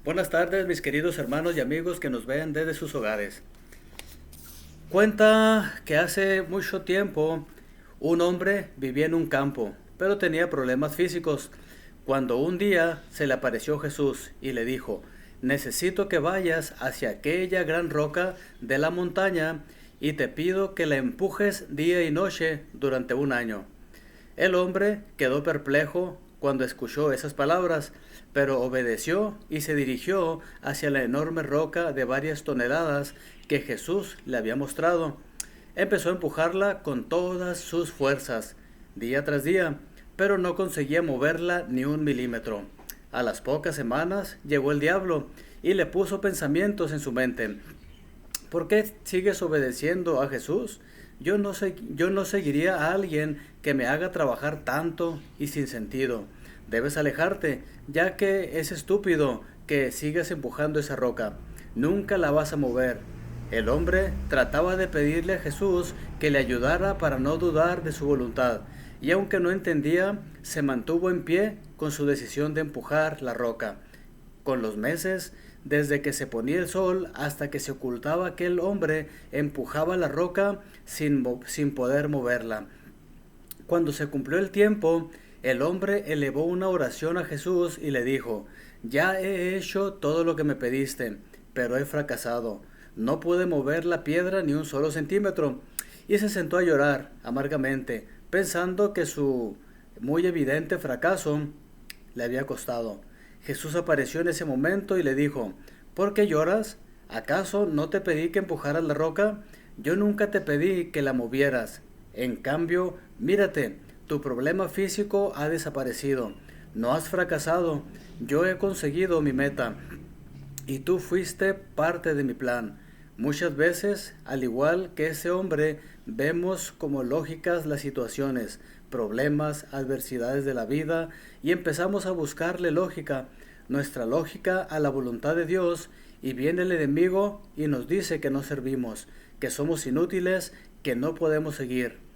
Buenas tardes, mis queridos hermanos y amigos que nos ven desde sus hogares. Cuenta que hace mucho tiempo un hombre vivía en un campo, pero tenía problemas físicos. Cuando un día se le apareció Jesús y le dijo: necesito que vayas hacia aquella gran roca de la montaña y te pido que la empujes día y noche durante un año. El hombre quedó perplejo cuando escuchó esas palabras, pero obedeció y se dirigió hacia la enorme roca de varias toneladas que Jesús le había mostrado. Empezó a empujarla con todas sus fuerzas, día tras día, pero no conseguía moverla ni un milímetro. A las pocas semanas llegó el diablo y le puso pensamientos en su mente. ¿Por qué sigues obedeciendo a Jesús? Yo no seguiría a alguien que me haga trabajar tanto y sin sentido. Debes alejarte, ya que es estúpido que sigas empujando esa roca. Nunca la vas a mover. El hombre trataba de pedirle a Jesús que le ayudara para no dudar de su voluntad, y aunque no entendía, se mantuvo en pie con su decisión de empujar la roca. Con los meses, desde que se ponía el sol hasta que se ocultaba, aquel hombre empujaba la roca sin poder moverla. Cuando se cumplió el tiempo, el hombre elevó una oración a Jesús y le dijo: ya he hecho todo lo que me pediste, pero he fracasado. No pude mover la piedra ni un solo centímetro. Y se sentó a llorar amargamente, pensando que su muy evidente fracaso le había costado. Jesús apareció en ese momento y le dijo: ¿por qué lloras? ¿Acaso no te pedí que empujaras la roca? Yo nunca te pedí que la movieras. En cambio, mírate, tu problema físico ha desaparecido. No has fracasado. Yo he conseguido mi meta y tú fuiste parte de mi plan. Muchas veces, al igual que ese hombre, vemos como lógicas las situaciones, problemas, adversidades de la vida y empezamos a buscarle lógica, nuestra lógica a la voluntad de Dios, y viene el enemigo y nos dice que no servimos, que somos inútiles, que no podemos seguir.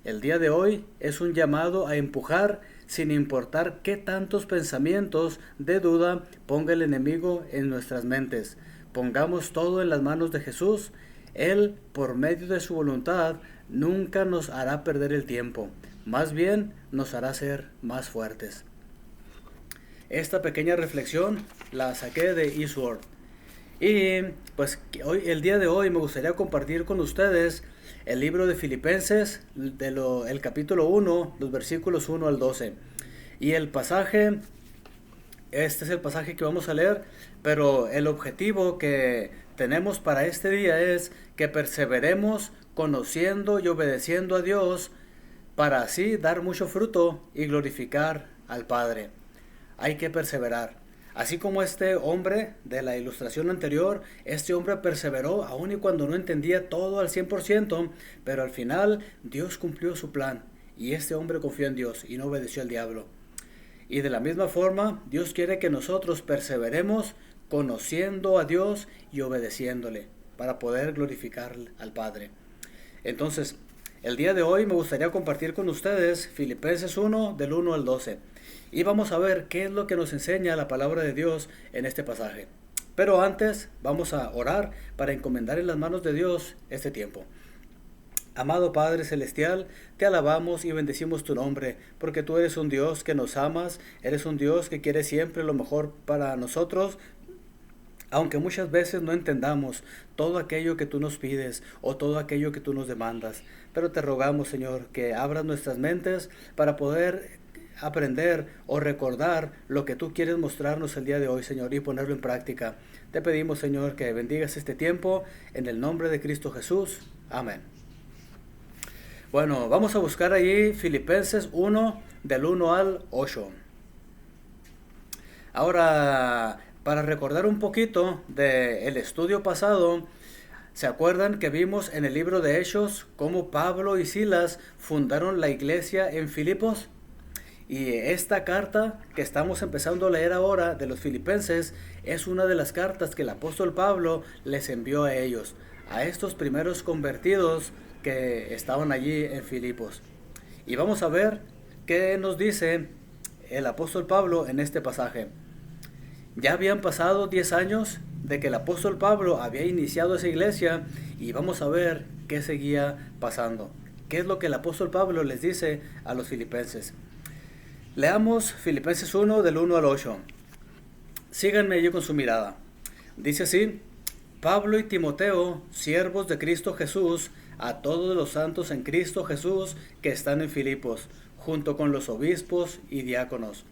El día de hoy es un llamado a empujar sin importar qué tantos pensamientos de duda ponga el enemigo en nuestras mentes. Pongamos todo en las manos de Jesús. Él, por medio de su voluntad, nunca nos hará perder el tiempo. Más bien, nos hará ser más fuertes. Esta pequeña reflexión la saqué de eSword. Y pues el día de hoy me gustaría compartir con ustedes el libro de Filipenses, el capítulo 1, los versículos 1 al 12. Y el pasaje, este es el pasaje que vamos a leer, pero el objetivo que tenemos para este día es que perseveremos conociendo y obedeciendo a Dios para así dar mucho fruto y glorificar al Padre. Hay que perseverar. Así como este hombre de la ilustración anterior, este hombre perseveró aun y cuando no entendía todo al 100%, pero al final Dios cumplió su plan y este hombre confió en Dios y no obedeció al diablo. Y de la misma forma, Dios quiere que nosotros perseveremos conociendo a Dios y obedeciéndole para poder glorificar al Padre. Entonces, el día de hoy me gustaría compartir con ustedes Filipenses 1 del 1 al 12. Y vamos a ver qué es lo que nos enseña la palabra de Dios en este pasaje. Pero antes vamos a orar para encomendar en las manos de Dios este tiempo. Amado Padre Celestial, te alabamos y bendecimos tu nombre, porque tú eres un Dios que nos amas, eres un Dios que quiere siempre lo mejor para nosotros, aunque muchas veces no entendamos todo aquello que tú nos pides o todo aquello que tú nos demandas. Pero te rogamos, Señor, que abras nuestras mentes para poder aprender o recordar lo que tú quieres mostrarnos el día de hoy, Señor, y ponerlo en práctica. Te pedimos, Señor, que bendigas este tiempo en el nombre de Cristo Jesús. Amén. Bueno, vamos a buscar allí Filipenses 1 del 1 al 8. Ahora, para recordar un poquito del estudio pasado, ¿se acuerdan que vimos en el libro de Hechos cómo Pablo y Silas fundaron la iglesia en Filipos? Y esta carta que estamos empezando a leer ahora de los filipenses es una de las cartas que el apóstol Pablo les envió a ellos, a estos primeros convertidos que estaban allí en Filipos. Y vamos a ver qué nos dice el apóstol Pablo en este pasaje. Ya habían pasado 10 años de que el apóstol Pablo había iniciado esa iglesia y vamos a ver qué seguía pasando. ¿Qué es lo que el apóstol Pablo les dice a los filipenses? Leamos Filipenses 1 del 1 al 8. Síganme allí con su mirada. Dice así: Pablo y Timoteo, siervos de Cristo Jesús, a todos los santos en Cristo Jesús que están en Filipos, junto con los obispos y diáconos.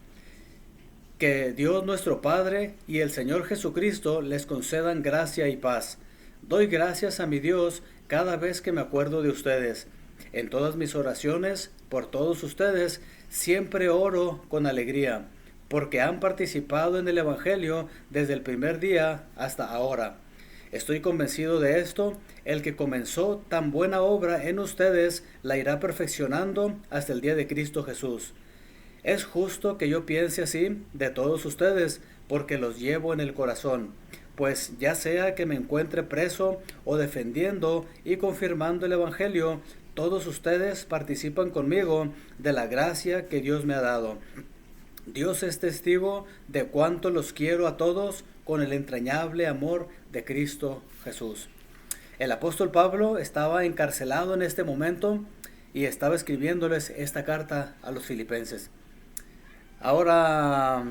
Que Dios nuestro Padre y el Señor Jesucristo les concedan gracia y paz. Doy gracias a mi Dios cada vez que me acuerdo de ustedes. En todas mis oraciones, por todos ustedes, siempre oro con alegría, porque han participado en el Evangelio desde el primer día hasta ahora. Estoy convencido de esto: el que comenzó tan buena obra en ustedes la irá perfeccionando hasta el día de Cristo Jesús. Es justo que yo piense así de todos ustedes, porque los llevo en el corazón, pues ya sea que me encuentre preso o defendiendo y confirmando el Evangelio, todos ustedes participan conmigo de la gracia que Dios me ha dado. Dios es testigo de cuánto los quiero a todos con el entrañable amor de Cristo Jesús. El apóstol Pablo estaba encarcelado en este momento y estaba escribiéndoles esta carta a los filipenses. Ahora,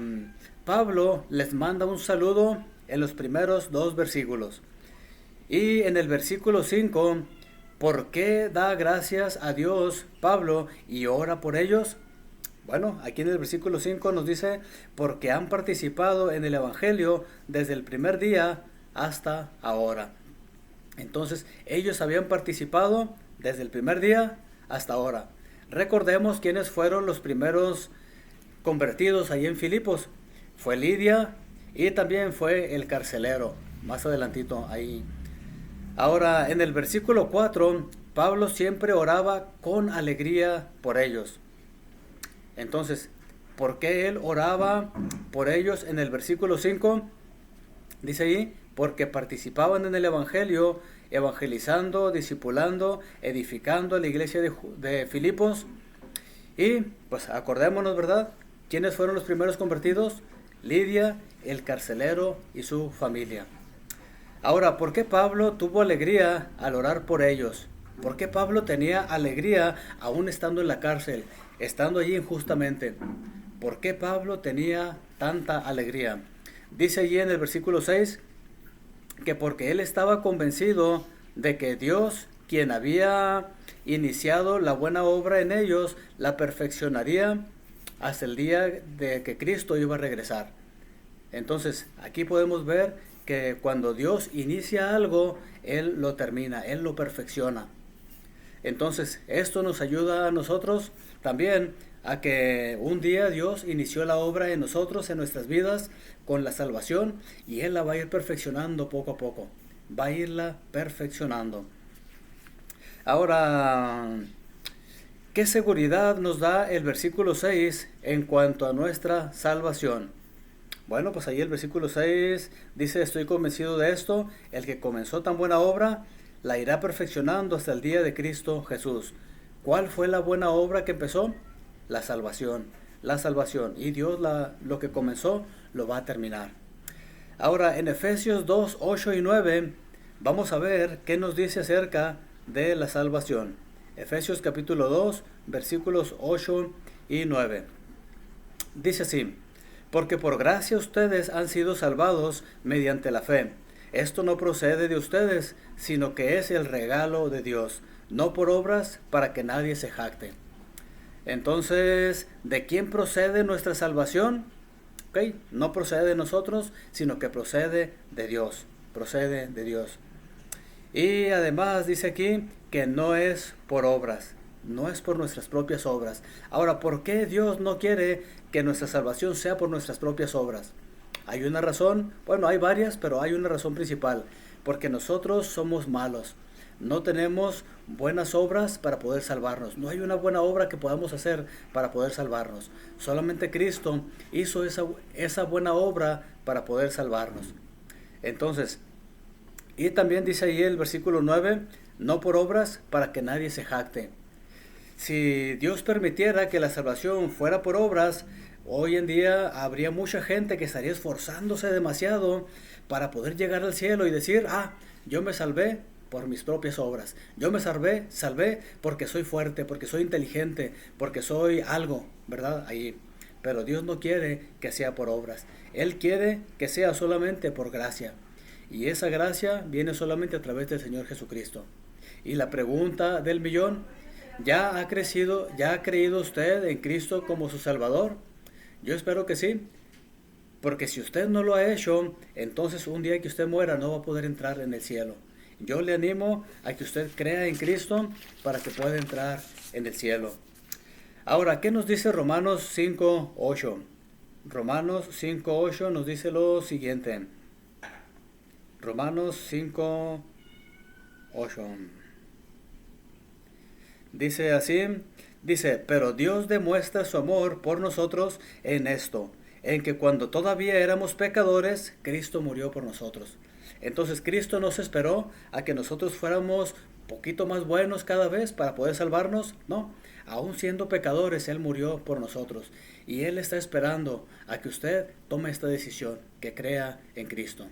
Pablo les manda un saludo en los primeros 2 versículos. Y en el versículo 5, ¿por qué da gracias a Dios Pablo y ora por ellos? Bueno, aquí en el versículo 5 nos dice: porque han participado en el Evangelio desde el primer día hasta ahora. Entonces, ellos habían participado desde el primer día hasta ahora. Recordemos quiénes fueron los primeros convertidos allí en Filipos. Fue Lidia y también fue el carcelero, más adelantito ahí. Ahora, en el versículo 4, Pablo siempre oraba con alegría por ellos. Entonces, ¿por qué él oraba por ellos en el versículo 5? Dice ahí: porque participaban en el Evangelio, evangelizando, discipulando, edificando a la iglesia de Filipos. Y pues acordémonos, ¿verdad? ¿Quiénes fueron los primeros convertidos? Lidia, el carcelero y su familia. Ahora, ¿por qué Pablo tuvo alegría al orar por ellos? ¿Por qué Pablo tenía alegría aún estando en la cárcel, estando allí injustamente? ¿Por qué Pablo tenía tanta alegría? Dice allí en el versículo 6 que porque él estaba convencido de que Dios, quien había iniciado la buena obra en ellos, la perfeccionaría hasta el día de que Cristo iba a regresar. Entonces, aquí podemos ver que cuando Dios inicia algo, Él lo termina, Él lo perfecciona. Entonces, esto nos ayuda a nosotros también a que un día Dios inició la obra en nosotros, en nuestras vidas, con la salvación, y Él la va a ir perfeccionando poco a poco. Va a irla perfeccionando. Ahora, ¿qué seguridad nos da el versículo 6 en cuanto a nuestra salvación? Bueno, pues ahí el versículo 6 dice: estoy convencido de esto: el que comenzó tan buena obra la irá perfeccionando hasta el día de Cristo Jesús. ¿Cuál fue la buena obra que empezó? La salvación. La salvación. Y Dios lo que comenzó lo va a terminar. Ahora, en Efesios 2, 8 y 9, vamos a ver qué nos dice acerca de la salvación. Efesios capítulo 2, versículos 8 y 9. Dice así: porque por gracia ustedes han sido salvados mediante la fe. Esto no procede de ustedes, sino que es el regalo de Dios, no por obras, para que nadie se jacte. Entonces, ¿de quién procede nuestra salvación? No procede de nosotros, sino que procede de Dios. Procede de Dios. Y además dice aquí que no es por obras, no es por nuestras propias obras. Ahora, ¿por qué Dios no quiere que nuestra salvación sea por nuestras propias obras? Hay una razón, bueno, hay varias, pero hay una razón principal: porque nosotros somos malos. No tenemos buenas obras para poder salvarnos. No hay una buena obra que podamos hacer para poder salvarnos. Solamente Cristo hizo esa buena obra para poder salvarnos. Entonces, y también dice ahí el versículo 9, no por obras, para que nadie se jacte. Si Dios permitiera que la salvación fuera por obras, Hoy en día habría mucha gente que estaría esforzándose demasiado para poder llegar al cielo y decir, yo me salvé por mis propias obras. Yo me salvé porque soy fuerte, porque soy inteligente, porque soy algo, ¿verdad? Ahí. Pero Dios no quiere que sea por obras. Él quiere que sea solamente por gracia. Y esa gracia viene solamente a través del Señor Jesucristo. Y la pregunta del millón, ¿ya ha creído usted en Cristo como su Salvador? Yo espero que sí. Porque si usted no lo ha hecho, entonces un día que usted muera no va a poder entrar en el cielo. Yo le animo a que usted crea en Cristo para que pueda entrar en el cielo. Ahora, ¿qué nos dice Romanos 5:8? Romanos 5:8 nos dice lo siguiente. Romanos 5:8. Dice así, pero Dios demuestra su amor por nosotros en esto, en que cuando todavía éramos pecadores, Cristo murió por nosotros. Entonces Cristo no se esperó a que nosotros fuéramos poquito más buenos cada vez para poder salvarnos, no. Aún siendo pecadores, Él murió por nosotros. Y Él está esperando a que usted tome esta decisión, que crea en Cristo.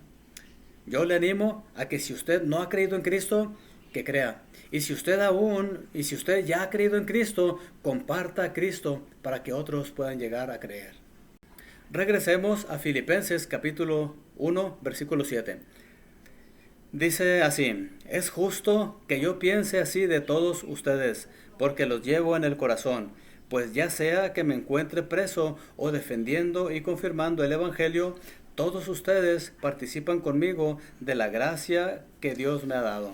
Yo le animo a que si usted no ha creído en Cristo, que crea. Y si usted ya ha creído en Cristo, comparta a Cristo para que otros puedan llegar a creer. Regresemos a Filipenses capítulo 1, versículo 7. Dice así, es justo que yo piense así de todos ustedes, porque los llevo en el corazón, pues ya sea que me encuentre preso o defendiendo y confirmando el Evangelio, todos ustedes participan conmigo de la gracia que Dios me ha dado.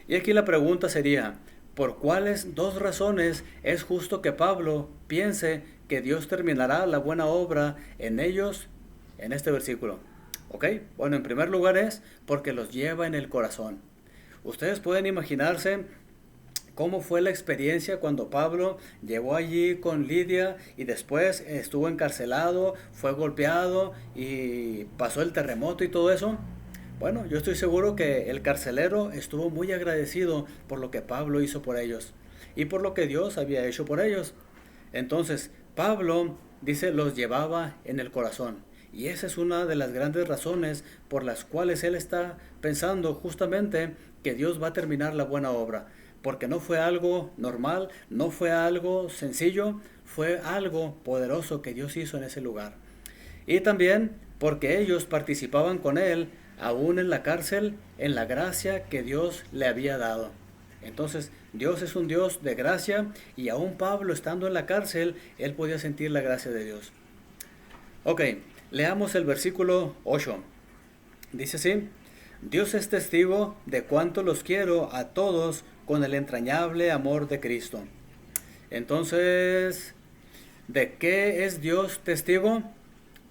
Y aquí la pregunta sería, ¿por cuáles dos razones es justo que Pablo piense que Dios terminará la buena obra en ellos en este versículo? ¿Ok? Bueno, en primer lugar es porque los lleva en el corazón. Ustedes pueden imaginarse cómo fue la experiencia cuando Pablo llegó allí con Lidia y después estuvo encarcelado, fue golpeado y pasó el terremoto y todo eso. Bueno, yo estoy seguro que el carcelero estuvo muy agradecido por lo que Pablo hizo por ellos y por lo que Dios había hecho por ellos. Entonces, Pablo, dice, los llevaba en el corazón. Y esa es una de las grandes razones por las cuales él está pensando justamente que Dios va a terminar la buena obra. Porque no fue algo normal, no fue algo sencillo, fue algo poderoso que Dios hizo en ese lugar. Y también porque ellos participaban con él, aún en la cárcel, en la gracia que Dios le había dado. Entonces, Dios es un Dios de gracia y aún Pablo estando en la cárcel, él podía sentir la gracia de Dios. Ok, leamos el versículo 8. Dice así, Dios es testigo de cuánto los quiero a todos con el entrañable amor de Cristo. Entonces, ¿de qué es Dios testigo?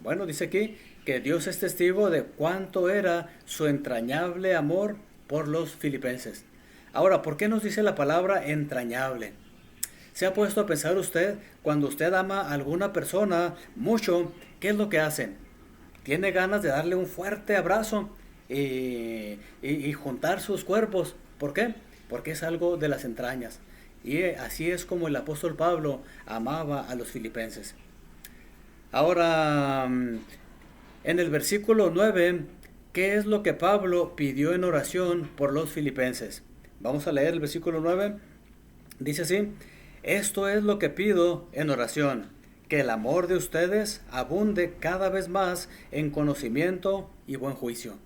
Bueno, dice aquí que Dios es testigo de cuánto era su entrañable amor por los filipenses. Ahora, ¿por qué nos dice la palabra entrañable? ¿Se ha puesto a pensar usted, cuando usted ama a alguna persona mucho, qué es lo que hacen? Tiene ganas de darle un fuerte abrazo y juntar sus cuerpos. ¿Por qué? Porque es algo de las entrañas. Y así es como el apóstol Pablo amaba a los filipenses. Ahora, en el versículo 9, ¿qué es lo que Pablo pidió en oración por los filipenses? Vamos a leer el versículo 9. Dice así, esto es lo que pido en oración, que el amor de ustedes abunde cada vez más en conocimiento y buen juicio.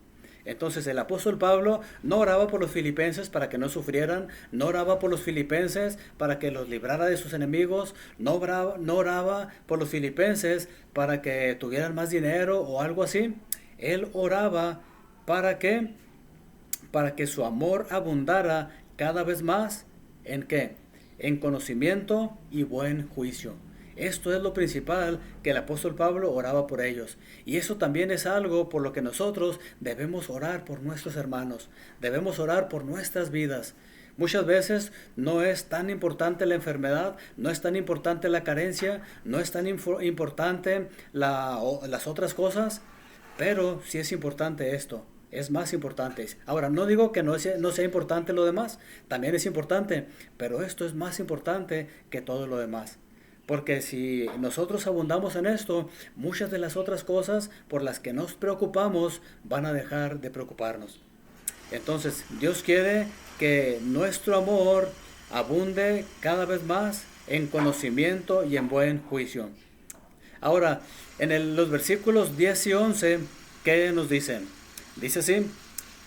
Entonces el apóstol Pablo no oraba por los filipenses para que no sufrieran, no oraba por los filipenses para que los librara de sus enemigos, no oraba por los filipenses para que tuvieran más dinero o algo así. Él oraba para que su amor abundara cada vez más, ¿en qué? En conocimiento y buen juicio. Esto es lo principal que el apóstol Pablo oraba por ellos. Y eso también es algo por lo que nosotros debemos orar por nuestros hermanos. Debemos orar por nuestras vidas. Muchas veces no es tan importante la enfermedad, no es tan importante la carencia, no es tan importante las otras cosas, pero sí es importante esto. Es más importante. Ahora, no digo que no sea importante lo demás, también es importante, pero esto es más importante que todo lo demás. Porque si nosotros abundamos en esto, muchas de las otras cosas por las que nos preocupamos van a dejar de preocuparnos. Entonces, Dios quiere que nuestro amor abunde cada vez más en conocimiento y en buen juicio. Ahora, en los versículos 10 y 11, ¿qué nos dicen? Dice así: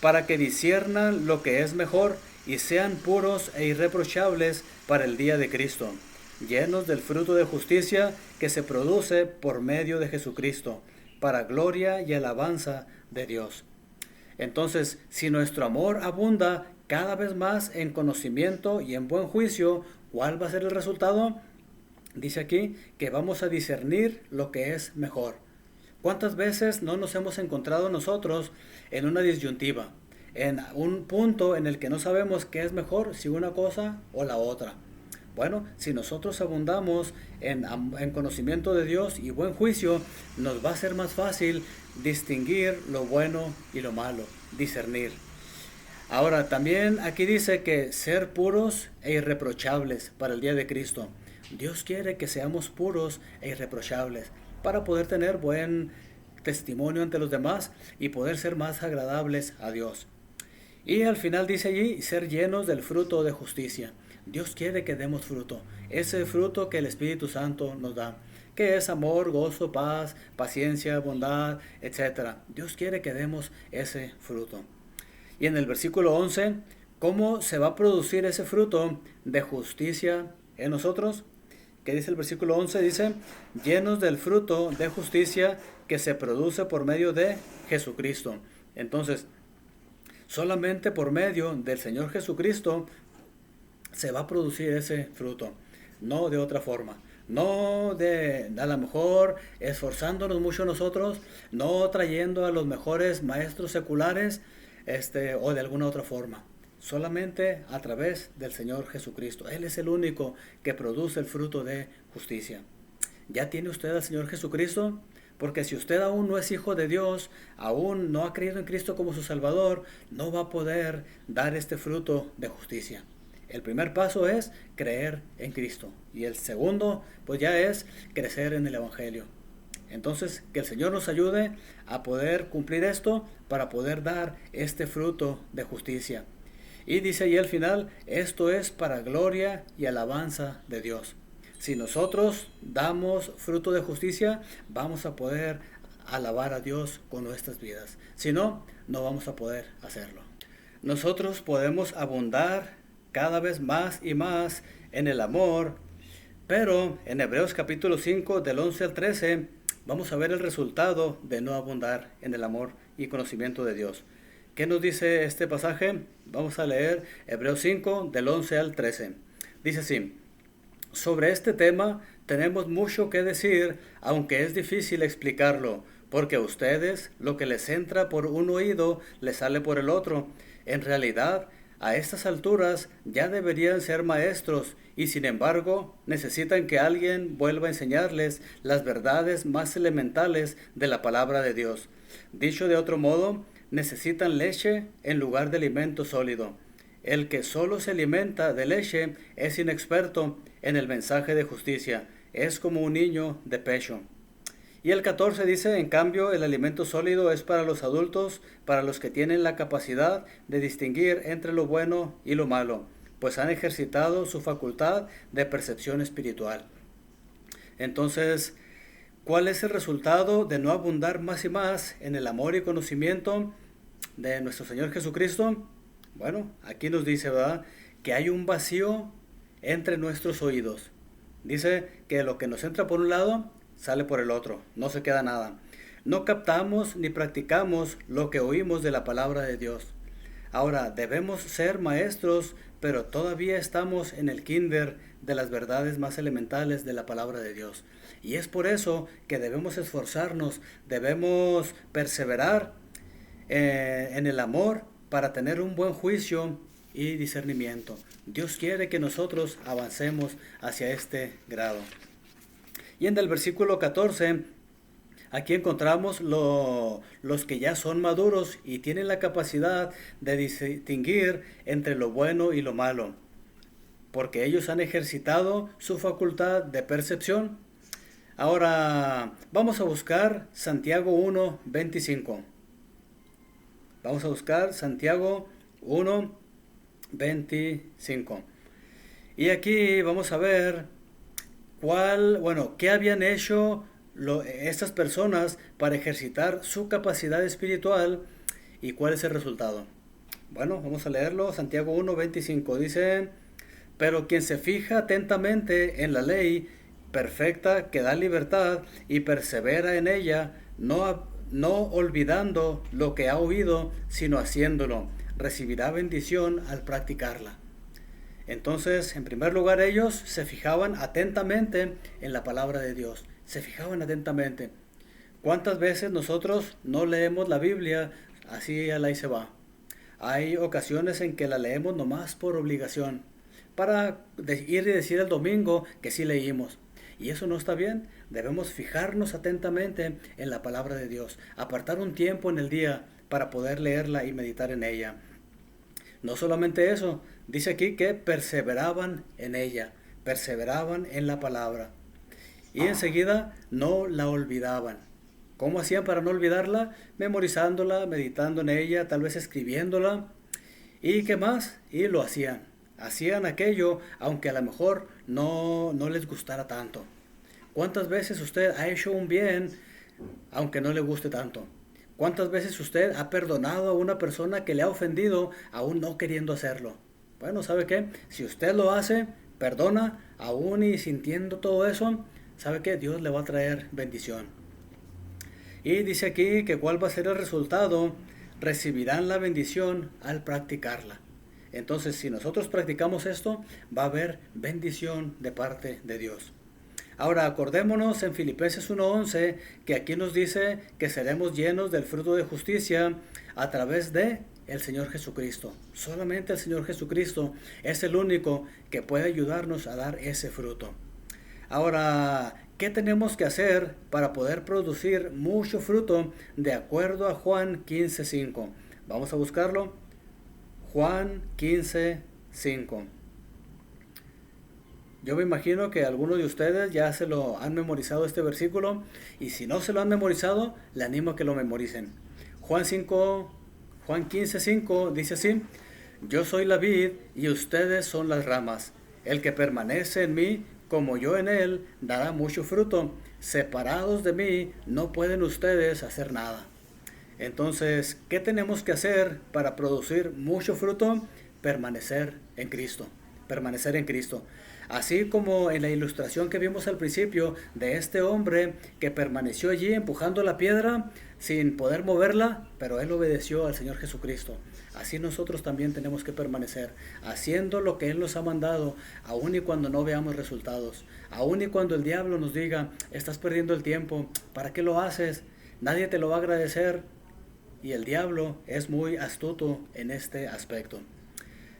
para que disciernan lo que es mejor y sean puros e irreprochables para el día de Cristo, llenos del fruto de justicia que se produce por medio de Jesucristo, para gloria y alabanza de Dios. Entonces, si nuestro amor abunda cada vez más en conocimiento y en buen juicio, ¿cuál va a ser el resultado? Dice aquí que vamos a discernir lo que es mejor. ¿Cuántas veces no nos hemos encontrado nosotros en una disyuntiva? En un punto en el que no sabemos qué es mejor, si una cosa o la otra. Bueno, si nosotros abundamos en conocimiento de Dios y buen juicio, nos va a ser más fácil distinguir lo bueno y lo malo, discernir. Ahora, también aquí dice que ser puros e irreprochables para el día de Cristo. Dios quiere que seamos puros e irreprochables para poder tener buen testimonio ante los demás y poder ser más agradables a Dios. Y al final dice allí, ser llenos del fruto de justicia. Dios quiere que demos fruto, ese fruto que el Espíritu Santo nos da, que es amor, gozo, paz, paciencia, bondad, etc. Dios quiere que demos ese fruto. Y en el versículo 11, ¿cómo se va a producir ese fruto de justicia en nosotros? ¿Qué dice el versículo 11? Dice, llenos del fruto de justicia que se produce por medio de Jesucristo. Entonces, solamente por medio del Señor Jesucristo se va a producir ese fruto, no de otra forma. No de a lo mejor esforzándonos mucho nosotros, no trayendo a los mejores maestros seculares o de alguna otra forma. Solamente a través del Señor Jesucristo. Él es el único que produce el fruto de justicia. ¿Ya tiene usted al Señor Jesucristo? Porque si usted aún no es hijo de Dios, aún no ha creído en Cristo como su Salvador, no va a poder dar este fruto de justicia. El primer paso es creer en Cristo. Y el segundo, pues ya es crecer en el Evangelio. Entonces, que el Señor nos ayude a poder cumplir esto para poder dar este fruto de justicia. Y dice ahí al final, esto es para gloria y alabanza de Dios. Si nosotros damos fruto de justicia, vamos a poder alabar a Dios con nuestras vidas. Si no, no vamos a poder hacerlo. Nosotros podemos abundar cada vez más y más en el amor, pero en Hebreos capítulo 5 del 11 al 13 vamos a ver el resultado de no abundar en el amor y conocimiento de Dios. ¿Qué nos dice este pasaje? Vamos a leer Hebreos 5 del 11 al 13. Dice así: sobre este tema tenemos mucho que decir, aunque es difícil explicarlo, porque a ustedes lo que les entra por un oído les sale por el otro. En realidad, a estas alturas ya deberían ser maestros y sin embargo necesitan que alguien vuelva a enseñarles las verdades más elementales de la palabra de Dios. Dicho de otro modo, necesitan leche en lugar de alimento sólido. El que solo se alimenta de leche es inexperto en el mensaje de justicia, es como un niño de pecho. Y el 14 dice, en cambio, el alimento sólido es para los adultos, para los que tienen la capacidad de distinguir entre lo bueno y lo malo, pues han ejercitado su facultad de percepción espiritual. Entonces, ¿cuál es el resultado de no abundar más y más en el amor y conocimiento de nuestro Señor Jesucristo? Bueno, aquí nos dice, ¿verdad?, que hay un vacío entre nuestros oídos. Dice que lo que nos entra por un lado sale por el otro, no se queda nada. No captamos ni practicamos lo que oímos de la palabra de Dios. Ahora, debemos ser maestros, pero todavía estamos en el kinder de las verdades más elementales de la palabra de Dios. Y es por eso que debemos esforzarnos, debemos perseverar en el amor para tener un buen juicio y discernimiento. Dios quiere que nosotros avancemos hacia este grado. Y en el versículo 14, aquí encontramos los que ya son maduros y tienen la capacidad de distinguir entre lo bueno y lo malo. porque ellos han ejercitado su facultad de percepción. Ahora vamos a buscar Santiago 1:25. Vamos a buscar Santiago 1:25. Y aquí vamos a ver qué habían hecho estas personas para ejercitar su capacidad espiritual y cuál es el resultado. Bueno, vamos a leerlo. Santiago 1:25 dice: pero quien se fija atentamente en la ley perfecta que da libertad y persevera en ella, no olvidando lo que ha oído, sino haciéndolo, recibirá bendición al practicarla. Entonces, en primer lugar, ellos se fijaban atentamente en la palabra de Dios. Se fijaban atentamente. ¿Cuántas veces nosotros no leemos la Biblia así a la y se va? Hay ocasiones en que la leemos nomás por obligación, para ir y decir el domingo que sí leímos. Y eso no está bien. Debemos fijarnos atentamente en la palabra de Dios, apartar un tiempo en el día para poder leerla y meditar en ella. No solamente eso, dice aquí que perseveraban en ella, perseveraban en la palabra. Y enseguida no la olvidaban. ¿Cómo hacían para no olvidarla? Memorizándola, meditando en ella, tal vez escribiéndola. ¿Y qué más? Y lo hacían. Hacían aquello aunque a lo mejor no les gustara tanto. ¿Cuántas veces usted ha hecho un bien aunque no le guste tanto? ¿Cuántas veces usted ha perdonado a una persona que le ha ofendido aún no queriendo hacerlo? Bueno, ¿sabe qué? Si usted lo hace, perdona, aún y sintiendo todo eso, ¿sabe qué? Dios le va a traer bendición. Y dice aquí que cuál va a ser el resultado. Recibirán la bendición al practicarla. Entonces, si nosotros practicamos esto, va a haber bendición de parte de Dios. Ahora, acordémonos en Filipenses 1:11, que aquí nos dice que seremos llenos del fruto de justicia a través de el Señor Jesucristo. Solamente el Señor Jesucristo es el único que puede ayudarnos a dar ese fruto. Ahora, ¿qué tenemos que hacer para poder producir mucho fruto de acuerdo a Juan 15:5? Vamos a buscarlo. Juan 15:5. Yo me imagino que algunos de ustedes ya se lo han memorizado este versículo, y si no se lo han memorizado, le animo a que lo memoricen. Juan 15:5 dice así: yo soy la vid y ustedes son las ramas. El que permanece en mí, como yo en él, dará mucho fruto. Separados de mí, no pueden ustedes hacer nada. Entonces, ¿qué tenemos que hacer para producir mucho fruto? Permanecer en Cristo. Permanecer en Cristo. Así como en la ilustración que vimos al principio de este hombre que permaneció allí empujando la piedra sin poder moverla, pero él obedeció al Señor Jesucristo. Así nosotros también tenemos que permanecer haciendo lo que Él nos ha mandado, aun y cuando no veamos resultados, aun y cuando el diablo nos diga: estás perdiendo el tiempo, ¿para qué lo haces? Nadie te lo va a agradecer. Y el diablo es muy astuto en este aspecto.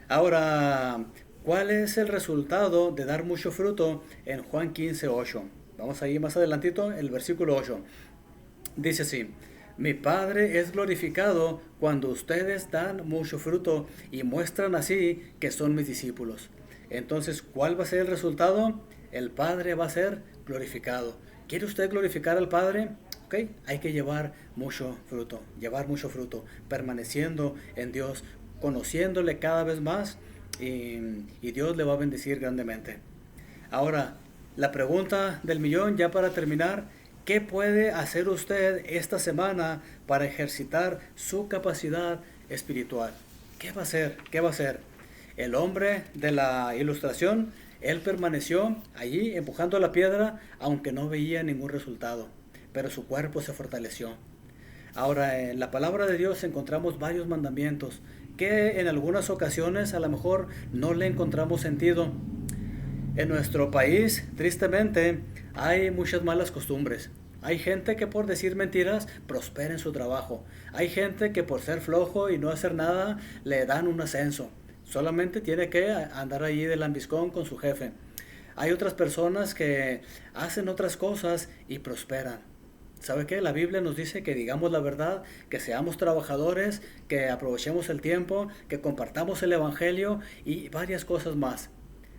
Ahora, ¿cuál es el resultado de dar mucho fruto? En Juan 15:8. Vamos ahí más adelantito, el versículo 8. Dice así: mi Padre es glorificado cuando ustedes dan mucho fruto y muestran así que son mis discípulos. Entonces, ¿cuál va a ser el resultado? El Padre va a ser glorificado. ¿Quiere usted glorificar al Padre? Ok, hay que llevar mucho fruto, permaneciendo en Dios, conociéndole cada vez más, y Dios le va a bendecir grandemente. Ahora, la pregunta del millón, ya para terminar: ¿qué puede hacer usted esta semana para ejercitar su capacidad espiritual? ¿Qué va a hacer? ¿Qué va a hacer? El hombre de la ilustración, él permaneció allí empujando la piedra aunque no veía ningún resultado, pero su cuerpo se fortaleció. Ahora, en la palabra de Dios encontramos varios mandamientos que en algunas ocasiones a lo mejor no le encontramos sentido. En nuestro país, tristemente, hay muchas malas costumbres. Hay gente que por decir mentiras prospera en su trabajo. Hay gente que por ser flojo y no hacer nada le dan un ascenso. Solamente tiene que andar allí de lambiscón con su jefe. Hay otras personas que hacen otras cosas y prosperan. ¿Sabe qué? La Biblia nos dice que digamos la verdad, que seamos trabajadores, que aprovechemos el tiempo, que compartamos el Evangelio y varias cosas más.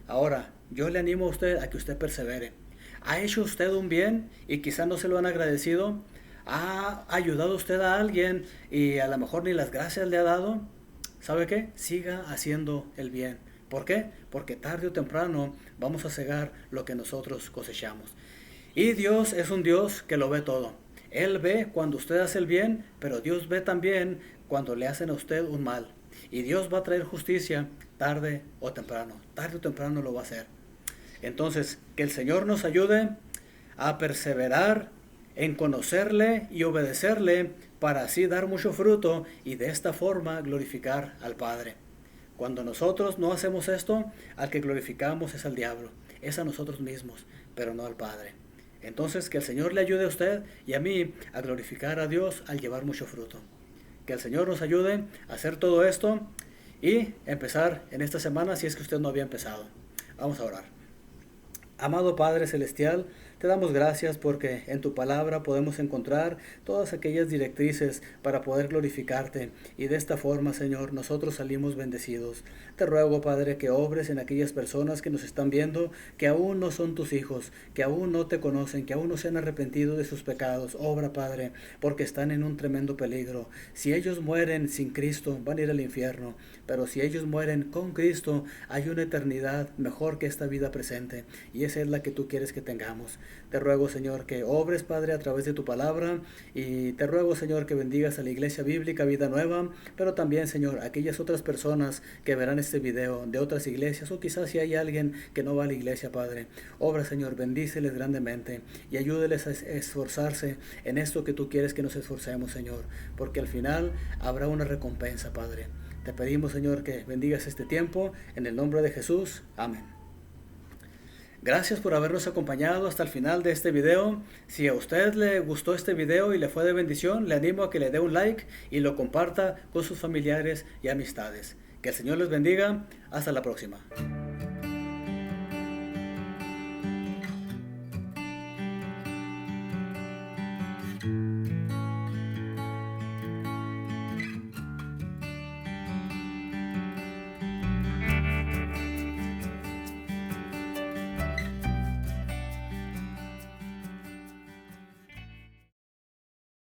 Ahora, yo le animo a usted a que usted persevere. ¿Ha hecho usted un bien y quizá no se lo han agradecido? ¿Ha ayudado usted a alguien y a lo mejor ni las gracias le ha dado? ¿Sabe qué? Siga haciendo el bien. ¿Por qué? Porque tarde o temprano vamos a cegar lo que nosotros cosechamos. Y Dios es un Dios que lo ve todo. Él ve cuando usted hace el bien, pero Dios ve también cuando le hacen a usted un mal. Y Dios va a traer justicia tarde o temprano. Tarde o temprano lo va a hacer. Entonces, que el Señor nos ayude a perseverar en conocerle y obedecerle para así dar mucho fruto y de esta forma glorificar al Padre. Cuando nosotros no hacemos esto, al que glorificamos es al diablo, es a nosotros mismos, pero no al Padre. Entonces, que el Señor le ayude a usted y a mí a glorificar a Dios al llevar mucho fruto. Que el Señor nos ayude a hacer todo esto y empezar en esta semana si es que usted no había empezado. Vamos a orar. Amado Padre Celestial, te damos gracias porque en tu palabra podemos encontrar todas aquellas directrices para poder glorificarte y de esta forma, Señor, nosotros salimos bendecidos. Te ruego, Padre, que obres en aquellas personas que nos están viendo, que aún no son tus hijos, que aún no te conocen, que aún no se han arrepentido de sus pecados. Obra, Padre, porque están en un tremendo peligro. Si ellos mueren sin Cristo, van a ir al infierno, pero si ellos mueren con Cristo, hay una eternidad mejor que esta vida presente y esa es la que tú quieres que tengamos. Te ruego, Señor, que obres, Padre, a través de tu palabra y te ruego, Señor, que bendigas a la Iglesia Bíblica Vida Nueva, pero también, Señor, a aquellas otras personas que verán este video de otras iglesias o quizás si hay alguien que no va a la iglesia, Padre. Obra, Señor, bendíceles grandemente y ayúdeles a esforzarse en esto que tú quieres que nos esforcemos, Señor, porque al final habrá una recompensa, Padre. Te pedimos, Señor, que bendigas este tiempo en el nombre de Jesús. Amén. Gracias por habernos acompañado hasta el final de este video. Si a usted le gustó este video y le fue de bendición, le animo a que le dé un like y lo comparta con sus familiares y amistades. Que el Señor les bendiga. Hasta la próxima.